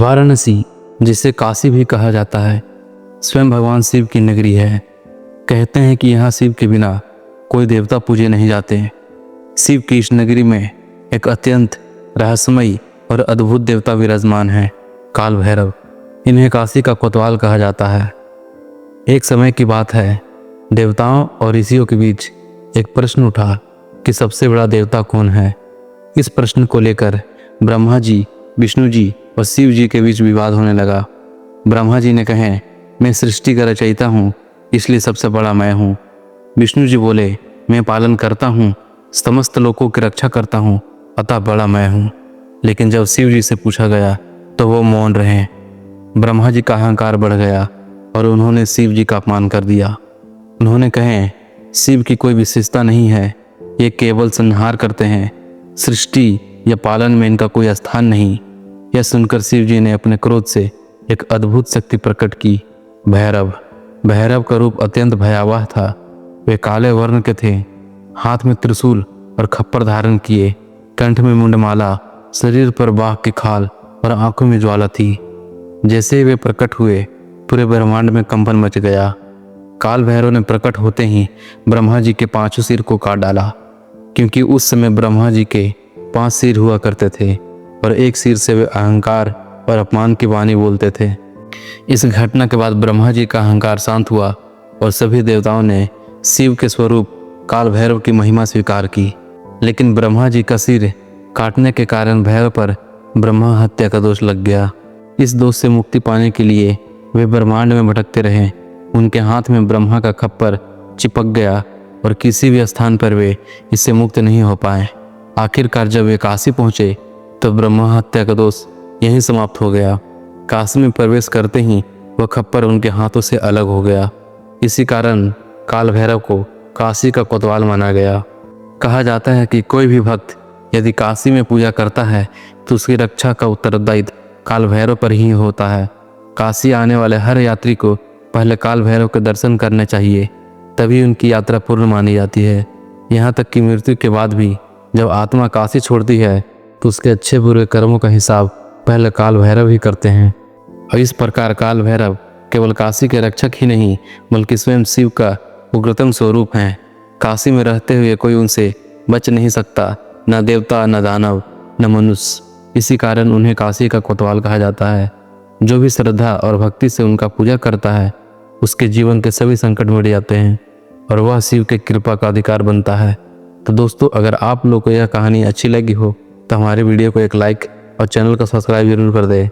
वाराणसी, जिसे काशी भी कहा जाता है, स्वयं भगवान शिव की नगरी है। कहते हैं कि यहाँ शिव के बिना कोई देवता पूजे नहीं जाते। शिव की इस नगरी में एक अत्यंत रहस्यमयी और अद्भुत देवता विराजमान है, काल भैरव। इन्हें काशी का कोतवाल कहा जाता है। एक समय की बात है, देवताओं और ऋषियों के बीच एक प्रश्न उठा कि सबसे बड़ा देवता कौन है। इस प्रश्न को लेकर ब्रह्मा जी, विष्णु जी और शिव जी के बीच विवाद होने लगा। ब्रह्मा जी ने कहे, मैं सृष्टि का रचयिता हूँ, इसलिए सबसे बड़ा मैं हूँ। विष्णु जी बोले, मैं पालन करता हूँ, समस्त लोगों की रक्षा करता हूँ, अतः बड़ा मैं हूँ। लेकिन जब शिव जी से पूछा गया तो वो मौन रहे। ब्रह्मा जी का अहंकार बढ़ गया और उन्होंने शिव जी का अपमान कर दिया। उन्होंने कहे, शिव की कोई विशेषता नहीं है, ये केवल संहार करते हैं, सृष्टि या पालन में इनका कोई स्थान नहीं। यह सुनकर शिव जी ने अपने क्रोध से एक अद्भुत शक्ति प्रकट की, भैरव। भैरव का रूप अत्यंत भयावह था। वे काले वर्ण के थे, हाथ में त्रिशूल और खप्पर धारण किए, कंठ में मुंडमाला, शरीर पर बाघ की खाल और आंखों में ज्वाला थी। जैसे ही वे प्रकट हुए, पूरे ब्रह्मांड में कंपन मच गया। काल भैरव ने प्रकट होते ही ब्रह्मा जी के 5 सिर को काट डाला, क्योंकि उस समय ब्रह्मा जी के 5 सिर हुआ करते थे और एक सिर से वे अहंकार और अपमान की वाणी बोलते थे। इस घटना के बाद ब्रह्मा जी का अहंकार शांत हुआ और सभी देवताओं ने शिव के स्वरूप काल भैरव की महिमा स्वीकार की। लेकिन ब्रह्मा जी का सिर काटने के कारण भैरव पर ब्रह्मा हत्या का दोष लग गया। इस दोष से मुक्ति पाने के लिए वे ब्रह्मांड में भटकते रहे। उनके हाथ में ब्रह्मा का खप्पर चिपक गया और किसी भी स्थान पर वे इससे मुक्त नहीं हो पाए। आखिरकार जब वे काशी पहुँचे तो ब्रह्मा हत्या का दोष यहीं समाप्त हो गया। काशी में प्रवेश करते ही वह खप्पर उनके हाथों से अलग हो गया। इसी कारण काल भैरव को काशी का कोतवाल माना गया। कहा जाता है कि कोई भी भक्त यदि काशी में पूजा करता है तो उसकी रक्षा का उत्तरदायित्व काल भैरव पर ही होता है। काशी आने वाले हर यात्री को पहले काल भैरव के दर्शन करने चाहिए, तभी उनकी यात्रा पूर्ण मानी जाती है। यहाँ तक कि मृत्यु के बाद भी जब आत्मा काशी छोड़ती है तो उसके अच्छे बुरे कर्मों का हिसाब पहले काल भैरव ही करते हैं। और इस प्रकार काल भैरव केवल काशी के रक्षक ही नहीं बल्कि स्वयं शिव का उग्रतम स्वरूप हैं। काशी में रहते हुए कोई उनसे बच नहीं सकता, न देवता, न दानव, न मनुष्य। इसी कारण उन्हें काशी का कोतवाल कहा जाता है। जो भी श्रद्धा और भक्ति से उनका पूजा करता है उसके जीवन के सभी संकट मिट जाते हैं और वह शिव के कृपा का अधिकार बनता है। तो दोस्तों, अगर आप लोग को यह कहानी अच्छी लगी हो तो हमारे वीडियो को एक लाइक और चैनल को सब्सक्राइब जरूर कर दें।